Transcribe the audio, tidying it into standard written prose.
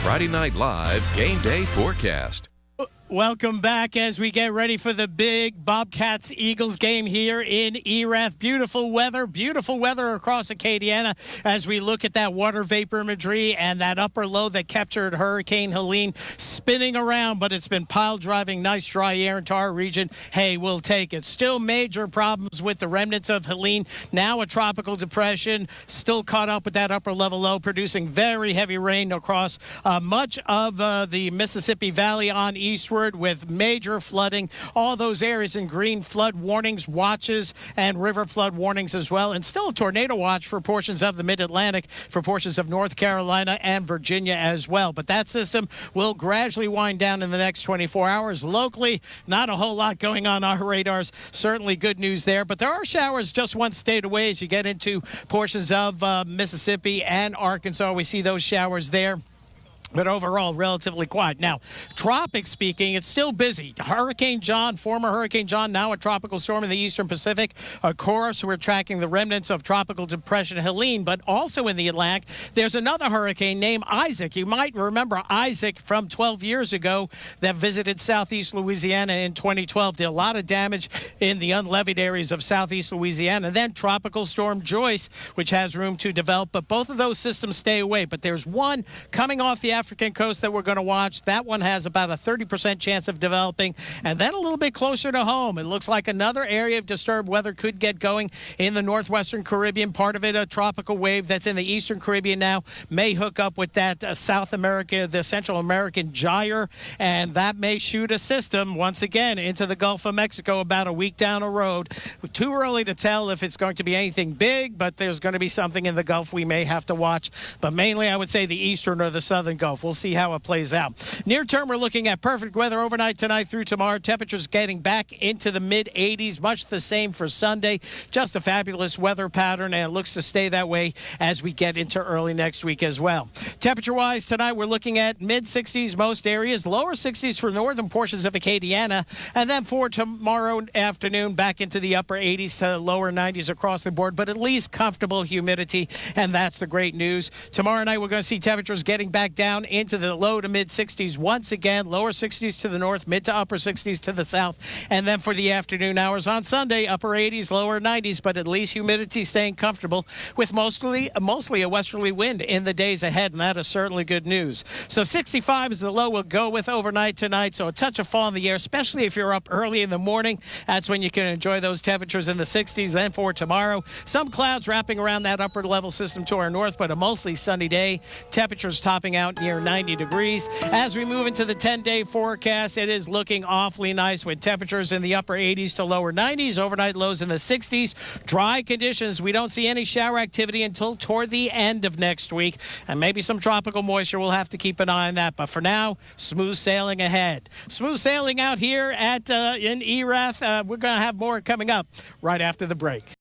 Friday Night Live Game Day Forecast. Welcome back as we get ready for the big Bobcats-Eagles game here in Erath. Beautiful weather across Acadiana as we look at that water vapor imagery and that upper low that captured Hurricane Helene spinning around, but it's been pile driving nice dry air into our region. Hey, we'll take it. Still major problems with the remnants of Helene. Now a tropical depression, still caught up with that upper level low, producing very heavy rain across much of the Mississippi Valley on eastward, with major flooding. All those areas in green, flood warnings, watches, and river flood warnings as well. And still a tornado watch for portions of the mid-Atlantic, for portions of North Carolina and Virginia as well. But that system will gradually wind down in the next 24 hours. Locally, not a whole lot going on our radars. Certainly good news there. But there are showers just one state away as you get into portions of Mississippi and Arkansas. We see those showers there. But overall, relatively quiet. Now, tropic speaking, it's still busy. Hurricane John, former Hurricane John, now a tropical storm in the eastern Pacific. Of course, we're tracking the remnants of Tropical Depression Helene, but also in the Atlantic, there's another hurricane named Isaac. You might remember Isaac from 12 years ago that visited southeast Louisiana in 2012. Did a lot of damage in the unleavened areas of southeast Louisiana. And then Tropical Storm Joyce, which has room to develop. But both of those systems stay away. But there's one coming off the African coast that we're going to watch. That one has about a 30% chance of developing. And then a little bit closer to home, it looks like another area of disturbed weather could get going in the northwestern Caribbean. Part of it, a tropical wave that's in the eastern Caribbean now, may hook up with that South America, the Central American gyre, and that may shoot a system once again into the Gulf of Mexico about a week down the road. Too early to tell if it's going to be anything big, but there's going to be something in the Gulf we may have to watch. But mainly, I would say the eastern or the southern Gulf. We'll see how it plays out. Near term, we're looking at perfect weather overnight tonight through tomorrow. Temperatures getting back into the mid-80s, much the same for Sunday. Just a fabulous weather pattern, and it looks to stay that way as we get into early next week as well. Temperature-wise tonight, we're looking at mid-60s most areas, lower 60s for northern portions of Acadiana, and then for tomorrow afternoon, back into the upper 80s to lower 90s across the board, but at least comfortable humidity, and that's the great news. Tomorrow night, we're going to see temperatures getting back down into the low to mid 60s once again, lower 60s to the north, mid to upper 60s to the south. And then for the afternoon hours on Sunday, upper 80s, lower 90s, but at least humidity staying comfortable with mostly a westerly wind in the days ahead, and that is certainly good news. So 65 is the low we'll go with overnight tonight, so a touch of fall in the air, especially if you're up early in the morning. That's when you can enjoy those temperatures in the 60s. Then for tomorrow, some clouds wrapping around that upper level system to our north, but a mostly sunny day. Temperatures topping out near 90 degrees. As we move into the 10-day forecast, it is looking awfully nice with temperatures in the upper 80s to lower 90s, overnight lows in the 60s. Dry conditions. We don't see any shower activity until toward the end of next week, and maybe some tropical moisture. We'll have to keep an eye on that, but for now, smooth sailing ahead. Smooth sailing out here at in Erath. We're going to have more coming up right after the break.